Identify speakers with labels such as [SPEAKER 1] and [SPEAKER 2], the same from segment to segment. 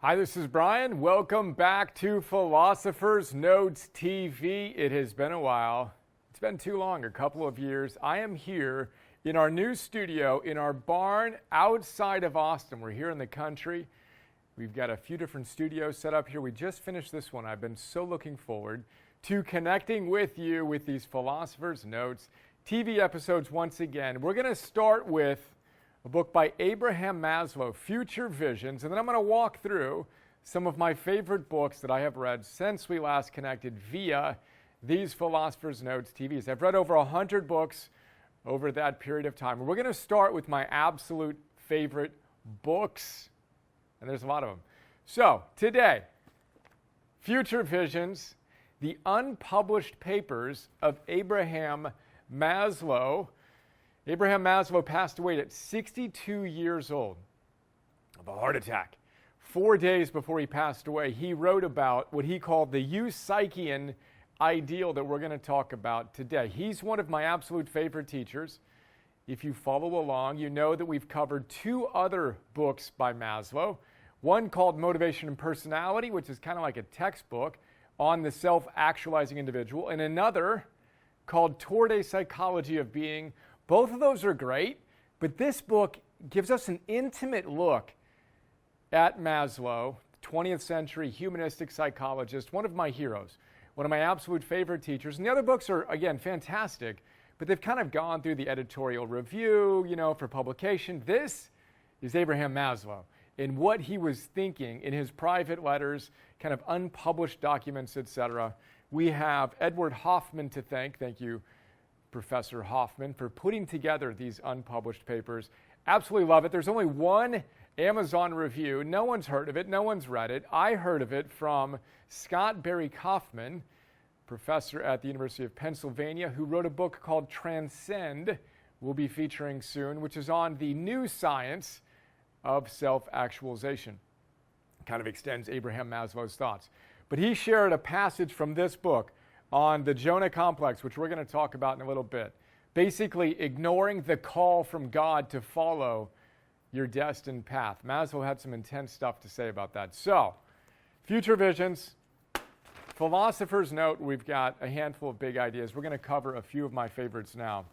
[SPEAKER 1] Hi, this is Brian. Welcome back to Philosopher's Notes TV. It has been a while. It's been too long, a couple of years. I am here in our new studio in our barn outside of Austin. We're here in the country. We've got a few different studios set up here. We just finished this one. I've been so looking forward to connecting with you with these Philosopher's Notes TV episodes once again. We're going to start with a book by Abraham Maslow, Future Visions, and then I'm going to walk through some of my favorite books that I have read since we last connected via these Philosopher's Notes TVs. I've read over 100 books over that period of time. We're going to start with my absolute favorite books, and there's a lot of them. So, today, Future Visions, the unpublished papers of Abraham Maslow. Abraham Maslow passed away at 62 years old of a heart attack. 4 days before he passed away, he wrote about what he called the eudaimonia ideal that we're going to talk about today. He's one of my absolute favorite teachers. If you follow along, you know that we've covered two other books by Maslow. One called Motivation and Personality, which is kind of like a textbook on the self-actualizing individual, and another called Toward a Psychology of Being. Both of those are great, but this book gives us an intimate look at Maslow, 20th century humanistic psychologist, one of my heroes, one of my absolute favorite teachers. And the other books are, again, fantastic, but they've kind of gone through the editorial review, for publication. This is Abraham Maslow and what he was thinking in his private letters, kind of unpublished documents, etc. We have Edward Hoffman to thank. Thank you, Professor Hoffman, for putting together these unpublished papers. Absolutely love it. There's only one Amazon review. No one's heard of it. No one's read it. I heard of it from Scott Barry Kaufman, professor at the University of Pennsylvania, who wrote a book called Transcend, we'll be featuring soon, which is on the new science of self-actualization. Kind of extends Abraham Maslow's thoughts. But he shared a passage from this book on the Jonah complex, which we're going to talk about in a little bit. Basically, ignoring the call from God to follow your destined path. Maslow had some intense stuff to say about that. So, Future Visions, Philosopher's Note, we've got a handful of big ideas. We're going to cover a few of my favorites now.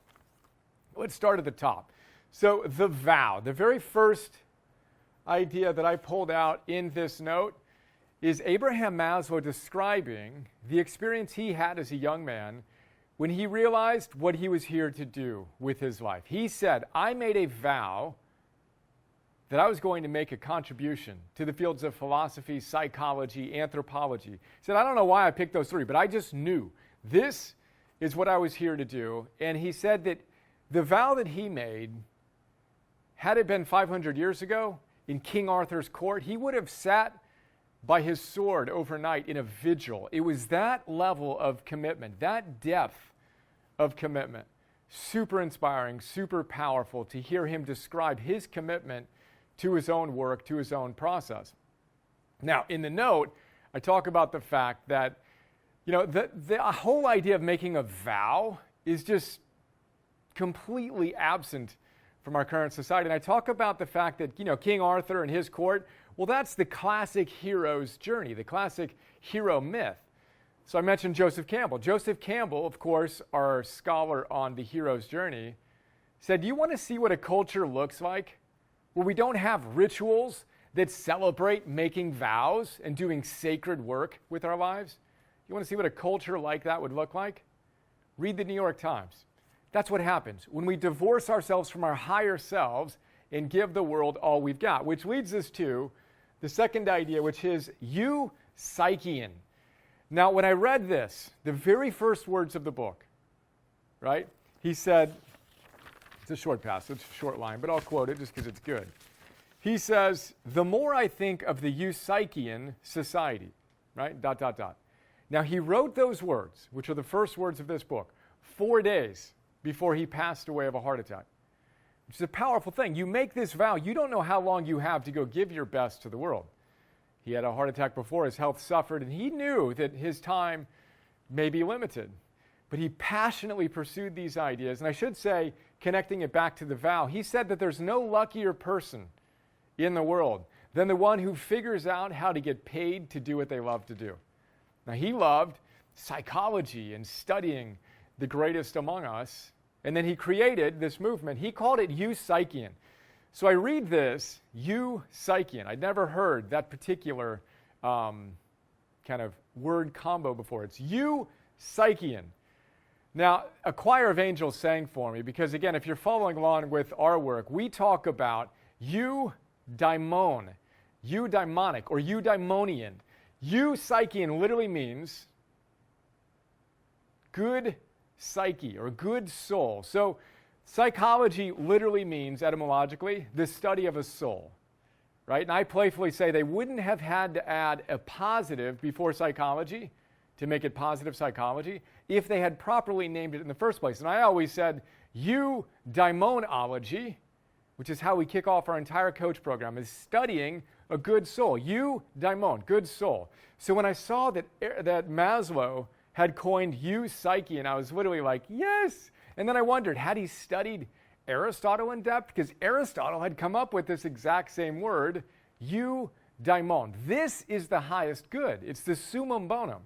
[SPEAKER 1] Let's start at the top. So, the vow, the very first idea that I pulled out in this note is Abraham Maslow describing the experience he had as a young man when he realized what he was here to do with his life. He said, I made a vow that I was going to make a contribution to the fields of philosophy, psychology, anthropology. He said, I don't know why I picked those three, but I just knew this is what I was here to do. And he said that the vow that he made, had it been 500 years ago in King Arthur's court, he would have sat by his sword overnight in a vigil. It was that level of commitment, that depth of commitment. Super inspiring, super powerful to hear him describe his commitment to his own work, to his own process. Now, in the note, I talk about the fact that, the whole idea of making a vow is just completely absent from our current society. And I talk about the fact that, King Arthur and his court, well, that's the classic hero's journey, the classic hero myth. So I mentioned Joseph Campbell. Joseph Campbell, of course, our scholar on the hero's journey, said, do you want to see what a culture looks like where we don't have rituals that celebrate making vows and doing sacred work with our lives? You want to see what a culture like that would look like? Read the New York Times. That's what happens when we divorce ourselves from our higher selves and give the world all we've got, which leads us to the second idea, which is eudaimonia. Now, when I read this, the very first words of the book, right, he said, it's a short passage, short line, but I'll quote it just because it's good. He says, the more I think of the eudaimonia society, right, ... Now, he wrote those words, which are the first words of this book, 4 days before he passed away of a heart attack. Which is a powerful thing. You make this vow, you don't know how long you have to go give your best to the world. He had a heart attack before, his health suffered, and he knew that his time may be limited. But he passionately pursued these ideas, and I should say, connecting it back to the vow, he said that there's no luckier person in the world than the one who figures out how to get paid to do what they love to do. Now, he loved psychology and studying the greatest among us, and then he created this movement. He called it eudaimonia. So I read this, eudaimonia. I'd never heard that particular kind of word combo before. It's eudaimonia. Now, a choir of angels sang for me because, again, if you're following along with our work, we talk about eudaimon, eudaimonic, or eudaimonian. Eudaimonia literally means good psyche or good soul. So psychology literally means, etymologically, the study of a soul, right? And I playfully say they wouldn't have had to add a positive before psychology to make it positive psychology if they had properly named it in the first place. And I always said eudaimonology, which is how we kick off our entire coach program, is studying a good soul. Eudaimon, good soul. So when I saw that Maslow had coined eudaimonia, and I was literally like, yes. And then I wondered, had he studied Aristotle in depth? Because Aristotle had come up with this exact same word, eudaimon. This is the highest good. It's the summum bonum.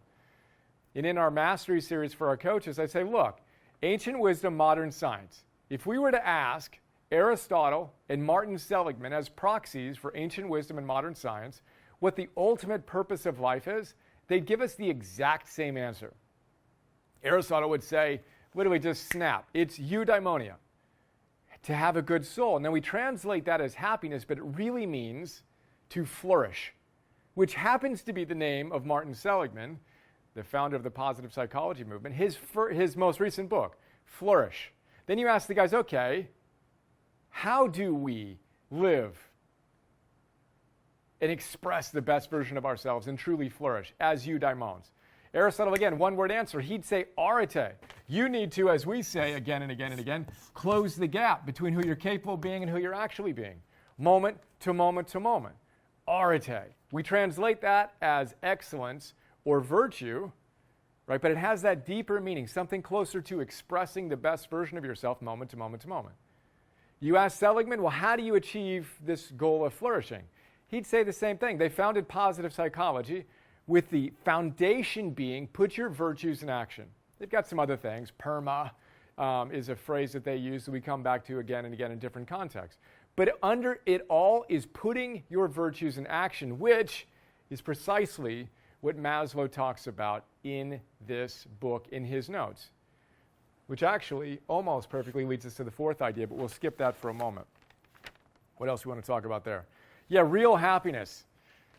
[SPEAKER 1] And in our mastery series for our coaches, I say, look, ancient wisdom, modern science. If we were to ask Aristotle and Martin Seligman as proxies for ancient wisdom and modern science what the ultimate purpose of life is, they'd give us the exact same answer. Aristotle would say, literally just snap, it's eudaimonia, to have a good soul. And then we translate that as happiness, but it really means to flourish, which happens to be the name of Martin Seligman, the founder of the positive psychology movement, his most recent book, Flourish. Then you ask the guys, okay, how do we live and express the best version of ourselves and truly flourish as eudaimons? Aristotle, again, one-word answer. He'd say arete. You need to, as we say again and again and again, close the gap between who you're capable of being and who you're actually being. Moment to moment to moment. Arete. We translate that as excellence or virtue, right? But it has that deeper meaning, something closer to expressing the best version of yourself moment to moment to moment. You ask Seligman, well, how do you achieve this goal of flourishing? He'd say the same thing. They founded positive psychology with the foundation being put your virtues in action. They've got some other things. PERMA is a phrase that they use that we come back to again and again in different contexts. But under it all is putting your virtues in action, which is precisely what Maslow talks about in this book, in his notes, which actually almost perfectly leads us to the fourth idea, but we'll skip that for a moment. What else do we want to talk about there? Yeah, real happiness.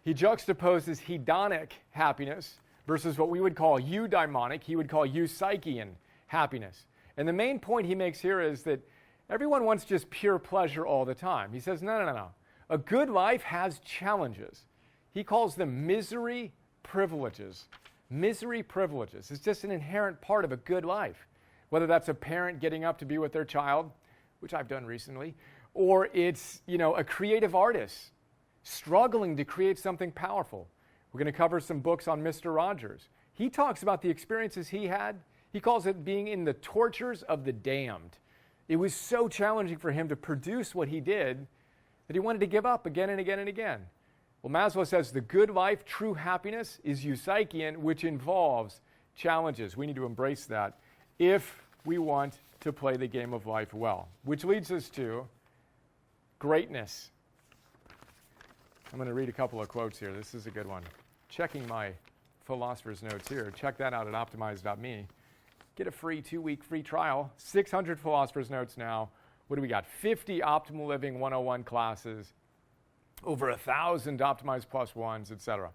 [SPEAKER 1] He juxtaposes hedonic happiness versus what we would call eudaimonic, he would call eudaimonia happiness. And the main point he makes here is that everyone wants just pure pleasure all the time. He says, no. A good life has challenges. He calls them misery privileges. Misery privileges. It's just an inherent part of a good life. Whether that's a parent getting up to be with their child, which I've done recently, or it's, a creative artist struggling to create something powerful. We're going to cover some books on Mr. Rogers. He talks about the experiences he had. He calls it being in the tortures of the damned. It was so challenging for him to produce what he did that he wanted to give up again and again and again. Well, Maslow says the good life, true happiness, is eudaimonia, which involves challenges. We need to embrace that if we want to play the game of life well, which leads us to greatness. I'm going to read a couple of quotes here. This is a good one. Checking my philosopher's notes here. Check that out at optimize.me. Get a free 2-week free trial. 600 philosopher's notes now. What do we got? 50 Optimal Living 101 classes. Over 1,000 Optimize Plus Ones, etc.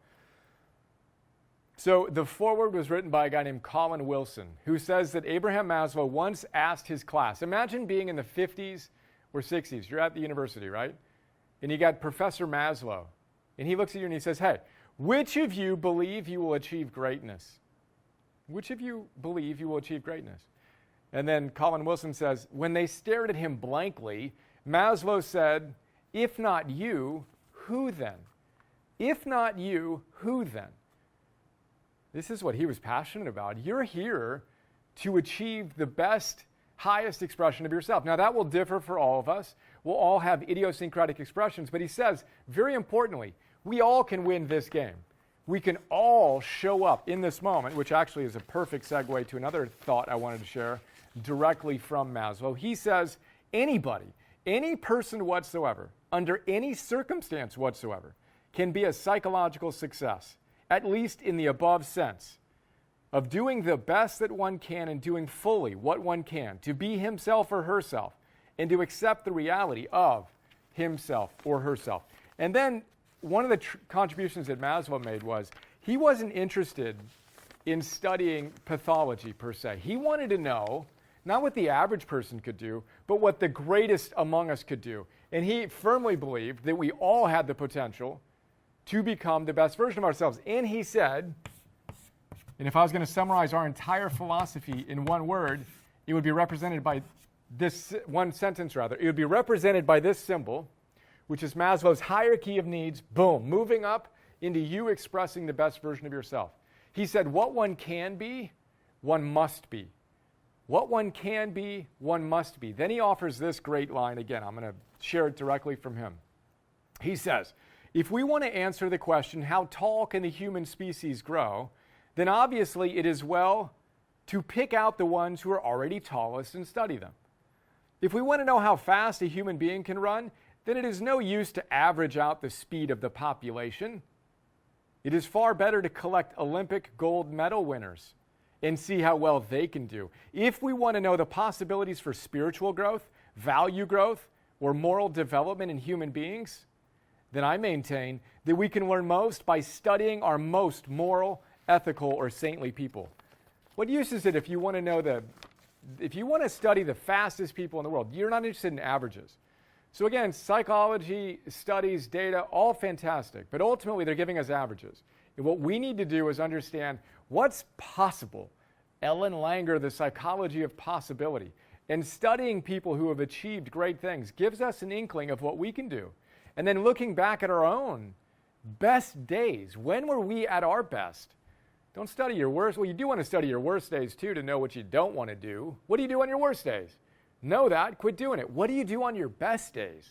[SPEAKER 1] So the foreword was written by a guy named Colin Wilson, who says that Abraham Maslow once asked his class, imagine being in the 50s or 60s. You're at the university, right? And you got Professor Maslow. And he looks at you and he says, hey, which of you believe you will achieve greatness? Which of you believe you will achieve greatness? And then Colin Wilson says, when they stared at him blankly, Maslow said, if not you, who then? If not you, who then? This is what he was passionate about. You're here to achieve the best, highest expression of yourself. Now, that will differ for all of us. will all have idiosyncratic expressions, but he says, very importantly, we all can win this game. We can all show up in this moment, which actually is a perfect segue to another thought I wanted to share directly from Maslow. He says, anybody, any person whatsoever, under any circumstance whatsoever, can be a psychological success, at least in the above sense, of doing the best that one can and doing fully what one can, to be himself or herself, and to accept the reality of himself or herself. And then one of the contributions that Maslow made was he wasn't interested in studying pathology per se. He wanted to know not what the average person could do, but what the greatest among us could do. And he firmly believed that we all had the potential to become the best version of ourselves. And he said, and if I was going to summarize our entire philosophy in one word, it would be represented by this one sentence, rather. It would be represented by this symbol, which is Maslow's hierarchy of needs, boom, moving up into you expressing the best version of yourself. He said, what one can be, one must be. What one can be, one must be. Then he offers this great line again. I'm going to share it directly from him. He says, if we want to answer the question, how tall can the human species grow, then obviously it is well to pick out the ones who are already tallest and study them. If we want to know how fast a human being can run, then it is no use to average out the speed of the population. It is far better to collect Olympic gold medal winners and see how well they can do. If we want to know the possibilities for spiritual growth, value growth, or moral development in human beings, then I maintain that we can learn most by studying our most moral, ethical, or saintly people. What use is it if you want to study the fastest people in the world? You're not interested in averages. So again, psychology, studies, data, all fantastic, but ultimately they're giving us averages. And what we need to do is understand what's possible. Ellen Langer, The Psychology of Possibility, and studying people who have achieved great things gives us an inkling of what we can do. And then looking back at our own best days, when were we at our best? Don't study your worst. Well, you do want to study your worst days too to know what you don't want to do. What do you do on your worst days? Know that, quit doing it. What do you do on your best days?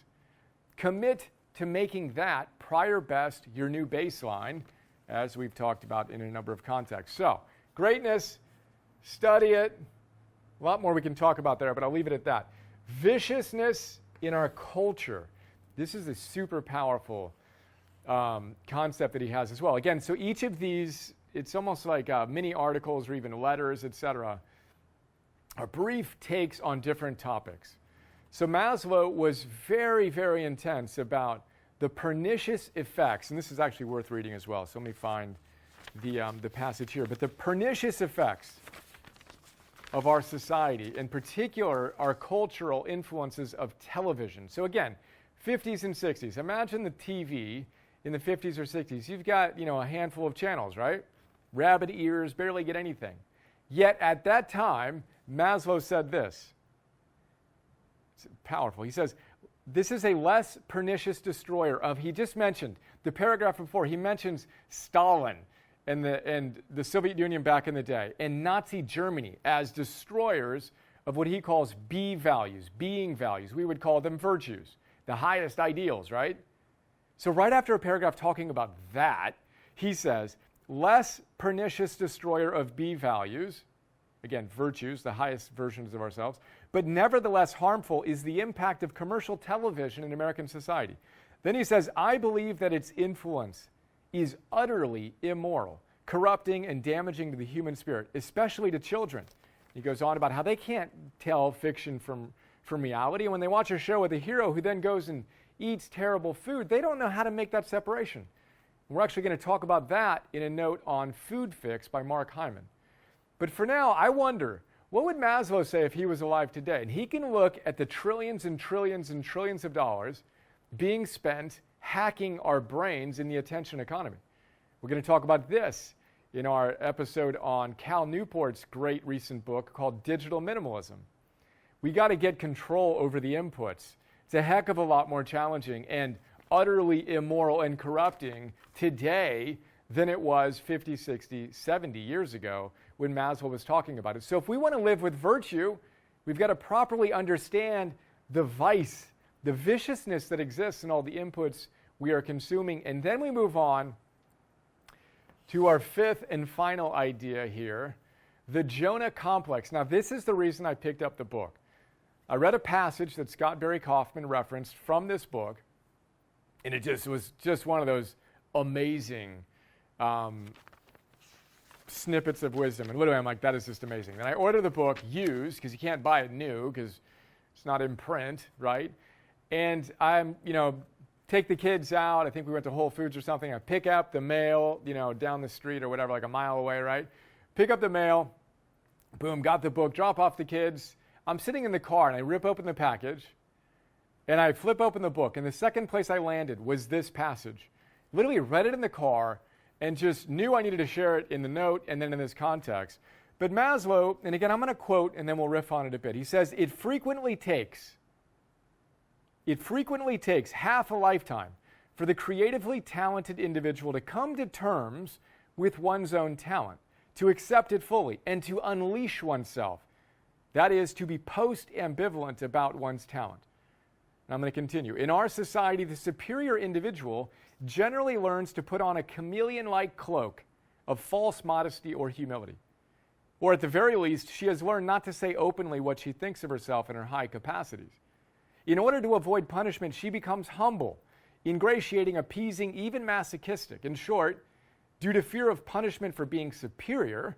[SPEAKER 1] Commit to making that prior best your new baseline, as we've talked about in a number of contexts. So, greatness, study it. A lot more we can talk about there, but I'll leave it at that. Viciousness in our culture. This is a super powerful concept that he has as well. Again, so each of these, it's almost like mini articles or even letters, etc., are brief takes on different topics. So Maslow was very, very intense about the pernicious effects, and this is actually worth reading as well, so let me find the passage here, but the pernicious effects of our society, in particular our cultural influences of television. So again, 50s and 60s. Imagine the TV in the 50s or 60s. You've got, a handful of channels, right? Rabbit ears, barely get anything. Yet at that time, Maslow said this. It's powerful. He says, this is a less pernicious destroyer of, he just mentioned, the paragraph before, he mentions Stalin and the Soviet Union back in the day, and Nazi Germany as destroyers of what he calls B values, being values. We would call them virtues, the highest ideals, right? So right after a paragraph talking about that, he says, less pernicious destroyer of B values, again, virtues, the highest versions of ourselves, but nevertheless harmful is the impact of commercial television in American society. Then he says, I believe that its influence is utterly immoral, corrupting and damaging to the human spirit, especially to children. He goes on about how they can't tell fiction from reality. And when they watch a show with a hero who then goes and eats terrible food, they don't know how to make that separation. We're actually going to talk about that in a note on Food Fix by Mark Hyman. But for now, I wonder, what would Maslow say if he was alive today? And he can look at the trillions and trillions and trillions of dollars being spent hacking our brains in the attention economy. We're going to talk about this in our episode on Cal Newport's great recent book called Digital Minimalism. We got to get control over the inputs. It's a heck of a lot more challenging and utterly immoral and corrupting today than it was 50, 60, 70 years ago when Maslow was talking about it. So if we want to live with virtue, we've got to properly understand the vice the viciousness that exists in all the inputs we are consuming. And then we move on to our fifth and final idea here, the Jonah complex. Now, this is the reason I picked up the book. I read a passage that Scott Barry Kaufman referenced from this book, and it was just one of those amazing snippets of wisdom. And literally, I'm like, that is just amazing. Then I ordered the book used, because you can't buy it new, because it's not in print, right? And I'm, take the kids out. I think we went to Whole Foods or something. I pick up the mail, down the street or whatever, like a mile away, right? Pick up the mail. Boom, got the book, drop off the kids. I'm sitting in the car, and I rip open the package, and I flip open the book. And the second place I landed was this passage. Literally read it in the car and just knew I needed to share it in the note and then in this context. But Maslow, and again, I'm going to quote, and then we'll riff on it a bit. He says, it frequently takes half a lifetime for the creatively talented individual to come to terms with one's own talent, to accept it fully, and to unleash oneself. That is, to be post-ambivalent about one's talent. And I'm going to continue. In our society, the superior individual generally learns to put on a chameleon-like cloak of false modesty or humility. Or at the very least, she has learned not to say openly what she thinks of herself and her high capacities. In order to avoid punishment, she becomes humble, ingratiating, appeasing, even masochistic. In short, due to fear of punishment for being superior,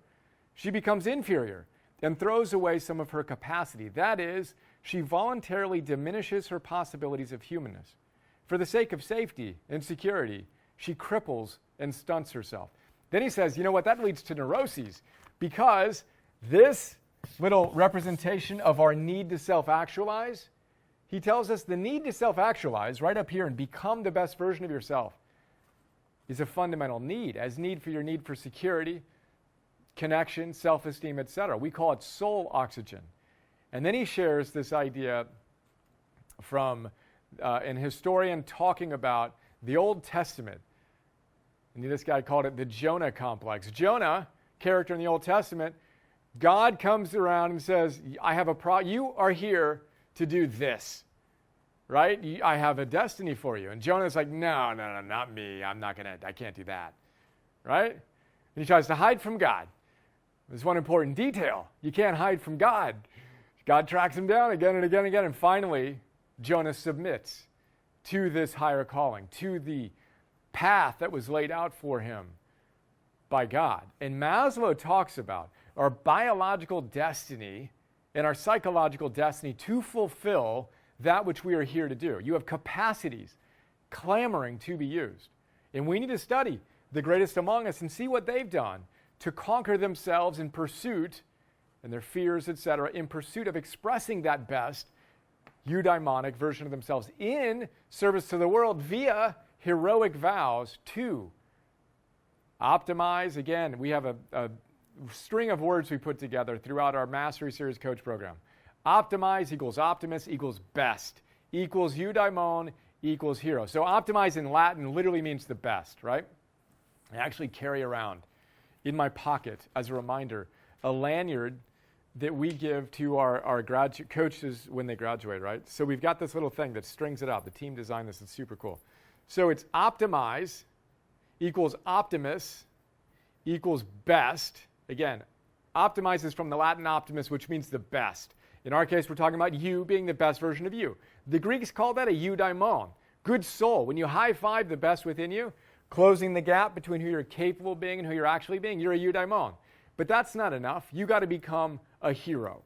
[SPEAKER 1] she becomes inferior and throws away some of her capacity. That is, she voluntarily diminishes her possibilities of humanness. For the sake of safety and security, she cripples and stunts herself. Then he says, you know what, that leads to neuroses, because this little representation of our need to self-actualize, he tells us the need to self-actualize right up here and become the best version of yourself is a fundamental need, as need for your need for security, connection, self-esteem, etc. We call it soul oxygen. And then he shares this idea from an historian talking about the Old Testament. And this guy called it the Jonah complex. Jonah, character in the Old Testament, God comes around and says, I have you are here to do this, right? I have a destiny for you. And Jonah's like, no, not me. I can't do that, right? And he tries to hide from God. There's one important detail. You can't hide from God. God tracks him down again and again and again. And finally, Jonah submits to this higher calling, to the path that was laid out for him by God. And Maslow talks about our biological destiny and our psychological destiny to fulfill that which we are here to do. You have capacities clamoring to be used. And we need to study the greatest among us and see what they've done to conquer themselves in pursuit, and their fears, etc., in pursuit of expressing that best eudaimonic version of themselves in service to the world via heroic vows to optimize. Again, we have a string of words we put together throughout our Mastery Series Coach program. Optimize equals optimist equals best equals eudaimon equals hero. So optimize in Latin literally means the best, right? I actually carry around in my pocket as a reminder a lanyard that we give to our graduate coaches when they graduate, right? So we've got this little thing that strings it out. The team designed this. It's super cool. So it's optimize equals optimus equals best. Again, optimize is from the Latin optimus, which means the best. In our case, we're talking about you being the best version of you. The Greeks call that a eudaimon, good soul. When you high-five the best within you, closing the gap between who you're capable of being and who you're actually being, you're a eudaimon. But that's not enough. You got to become a hero.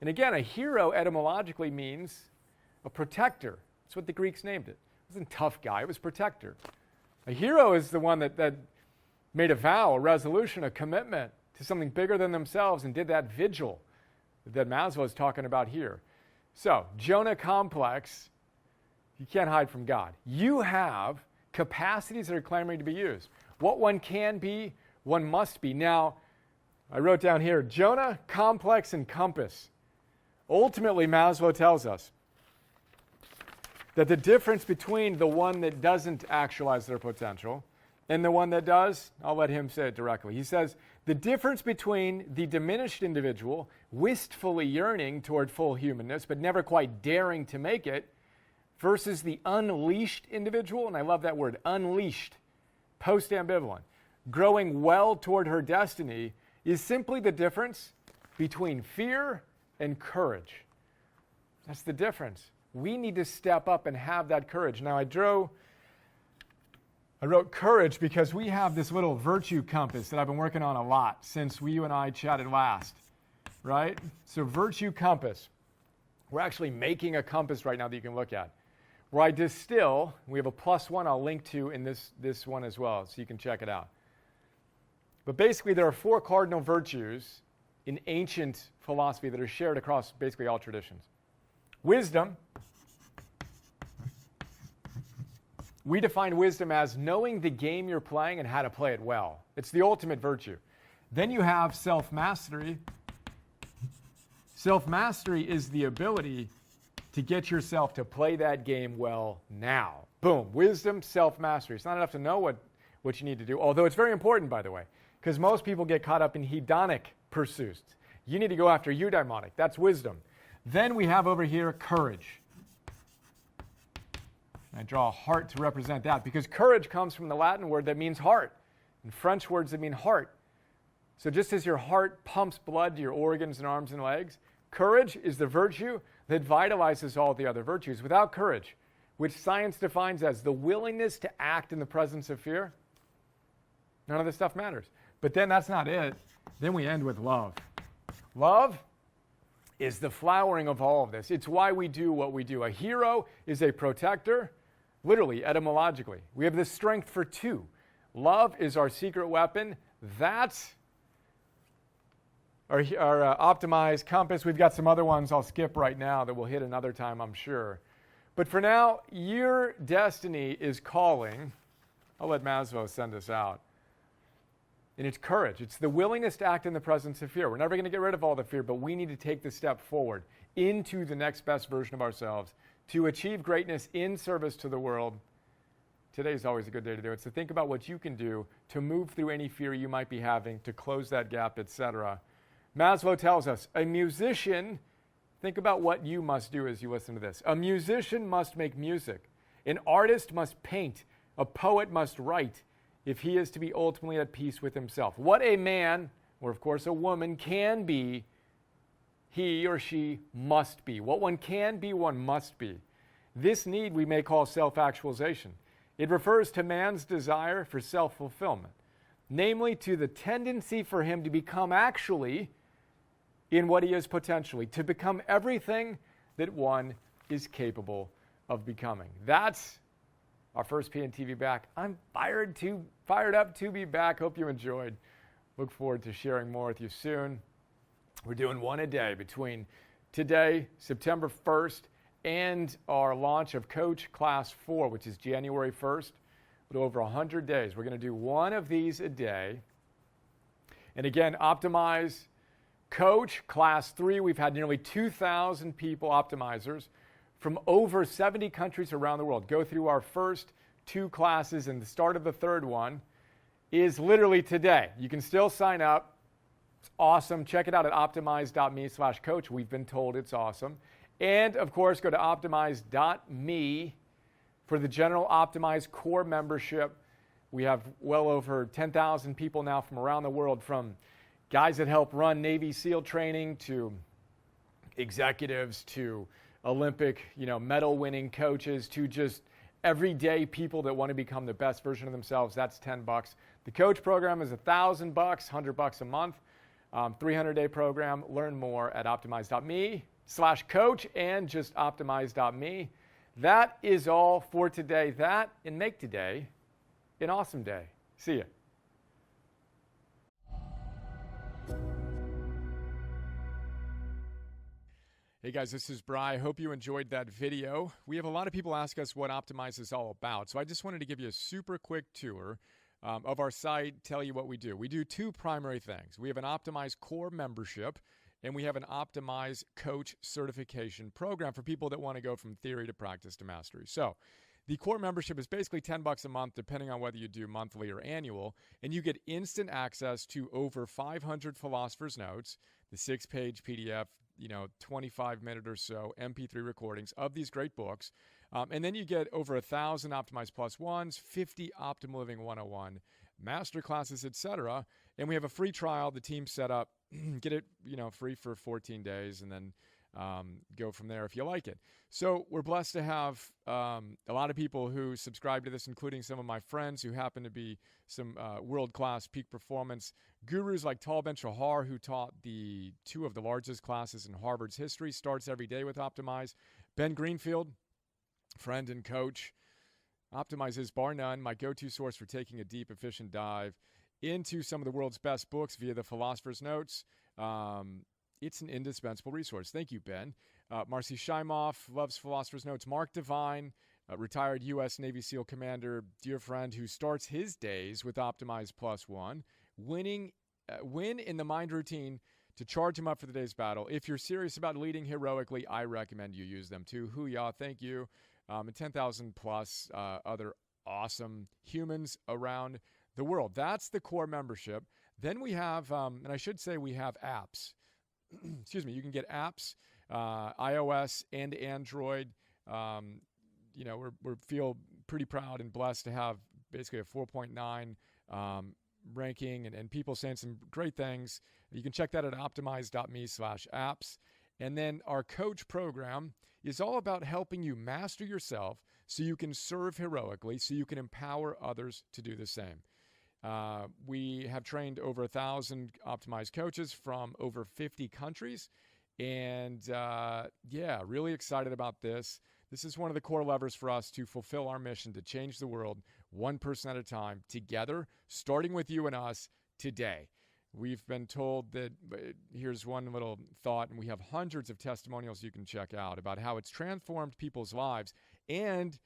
[SPEAKER 1] And again, a hero etymologically means a protector. That's what the Greeks named it. It wasn't tough guy, it was protector. A hero is the one that made a vow, a resolution, a commitment to something bigger than themselves and did that vigil that Maslow is talking about here. So, Jonah complex, you can't hide from God. You have capacities that are clamoring to be used. What one can be, one must be. Now, I wrote down here, Jonah, complex, and compass. Ultimately, Maslow tells us that the difference between the one that doesn't actualize their potential and the one that does, I'll let him say it directly. He says, the difference between the diminished individual, wistfully yearning toward full humanness, but never quite daring to make it, versus the unleashed individual, and I love that word, unleashed, post-ambivalent, growing well toward her destiny is simply the difference between fear and courage. That's the difference. We need to step up and have that courage. Now, I wrote courage because we have this little virtue compass that I've been working on a lot since you and I chatted last, right? So virtue compass. We're actually making a compass right now that you can look at, where I distill. We have a +1 I'll link to in this one as well, so you can check it out. But basically, there are 4 cardinal virtues in ancient philosophy that are shared across basically all traditions. Wisdom. We define wisdom as knowing the game you're playing and how to play it well. It's the ultimate virtue. Then you have self-mastery. Self-mastery is the ability to get yourself to play that game well now. Boom. Wisdom, self-mastery. It's not enough to know what you need to do, although it's very important, by the way, because most people get caught up in hedonic pursuits. You need to go after eudaimonic. That's wisdom. Then we have over here courage. I draw a heart to represent that because courage comes from the Latin word that means heart and French words that mean heart. So just as your heart pumps blood to your organs and arms and legs, courage is the virtue that vitalizes all the other virtues. Without courage, which science defines as the willingness to act in the presence of fear, none of this stuff matters. But then that's not it. Then we end with love. Love is the flowering of all of this. It's why we do what we do. A hero is a protector, literally, etymologically. We have the strength for 2. Love is our secret weapon. That's our optimized compass. We've got some other ones I'll skip right now that we'll hit another time, I'm sure. But for now, your destiny is calling. I'll let Maslow send us out. And it's courage. It's the willingness to act in the presence of fear. We're never going to get rid of all the fear, but we need to take the step forward into the next best version of ourselves to achieve greatness in service to the world. Today is always a good day to do it. So think about what you can do to move through any fear you might be having, to close that gap, etc. Maslow tells us, a musician, think about what you must do as you listen to this. A musician must make music. An artist must paint. A poet must write, if he is to be ultimately at peace with himself. What a man, or of course a woman, can be, he or she must be. What one can be, one must be. This need we may call self-actualization. It refers to man's desire for self-fulfillment, namely to the tendency for him to become actually in what he is potentially, to become everything that one is capable of becoming. That's our first PNTV back. I'm fired up to be back. Hope you enjoyed. Look forward to sharing more with you soon. We're doing one a day between today, September 1st, and our launch of Coach Class 4, which is January 1st. A little over 100 days. We're going to do one of these a day. And again, Optimize Coach Class 3. We've had nearly 2,000 people, optimizers, from over 70 countries around the world go through our first 2 classes, and the start of the 3rd one is literally today. You can still sign up. It's awesome. Check it out at optimize.me/coach. We've been told it's awesome. And, of course, go to optimize.me for the general Optimize Core membership. We have well over 10,000 people now from around the world, from guys that help run Navy SEAL training to executives to Olympic, medal-winning coaches to just everyday people that want to become the best version of themselves. That's $10. The coach program is $1,000, $100 a month, 300-day program. Learn more at optimize.me/coach and just optimize.me. That is all for today. That, and make today an awesome day. See ya. Hey guys, this is Bri. Hope you enjoyed that video. We have a lot of people ask us what Optimize is all about, so I just wanted to give you a super quick tour of our site, tell you what we do. We do 2 primary things. We have an Optimize Core membership, and we have an Optimize Coach certification program for people that want to go from theory to practice to mastery. So the core membership is basically $10 a month, depending on whether you do monthly or annual, and you get instant access to over 500 philosophers' notes, the 6-page PDF, 25-minute or so MP3 recordings of these great books. And then you get over 1,000 Optimize Plus ones, 50 Optimal Living 101 master classes, etc. And we have a free trial the team set up. Get it, free for 14 days, and then go from there if you like it. So we're blessed to have a lot of people who subscribe to this, including some of my friends who happen to be some world-class peak performance gurus like Tal Ben-Shahar, who taught two of the largest classes in Harvard's history, starts every day with Optimize. Ben Greenfield, friend and coach. Optimize is, bar none, my go-to source for taking a deep, efficient dive into some of the world's best books via the Philosopher's Notes. It's an indispensable resource. Thank you, Ben. Marcy Shimoff loves Philosopher's Notes. Mark Devine, retired U.S. Navy SEAL commander, dear friend, who starts his days with Optimize Plus One. Win in the mind routine to charge him up for the day's battle. If you're serious about leading heroically, I recommend you use them too. Hoo-yah, thank you. And 10,000 plus other awesome humans around the world. That's the core membership. Then we have, and I should say we have apps. Excuse me, you can get apps, iOS and Android. We feel pretty proud and blessed to have basically a 4.9 ranking and people saying some great things. You can check that at optimize.me/apps. And then our coach program is all about helping you master yourself so you can serve heroically, so you can empower others to do the same. We have trained over 1,000 optimized coaches from over 50 countries. And really excited about this. This is one of the core levers for us to fulfill our mission to change the world one person at a time together, starting with you and us today. We've been told that, here's one little thought, and we have hundreds of testimonials you can check out about how it's transformed people's lives. And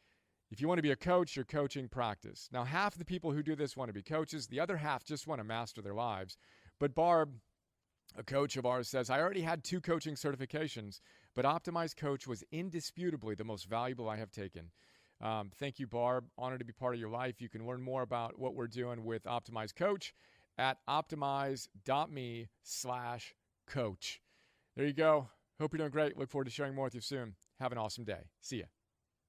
[SPEAKER 1] if you want to be a coach, your coaching practice. Now, half of the people who do this want to be coaches. The other half just want to master their lives. But Barb, a coach of ours, says, I already had 2 coaching certifications, but Optimize Coach was indisputably the most valuable I have taken. Thank you, Barb. Honored to be part of your life. You can learn more about what we're doing with Optimize Coach at optimize.me/coach. There you go. Hope you're doing great. Look forward to sharing more with you soon. Have an awesome day. See ya.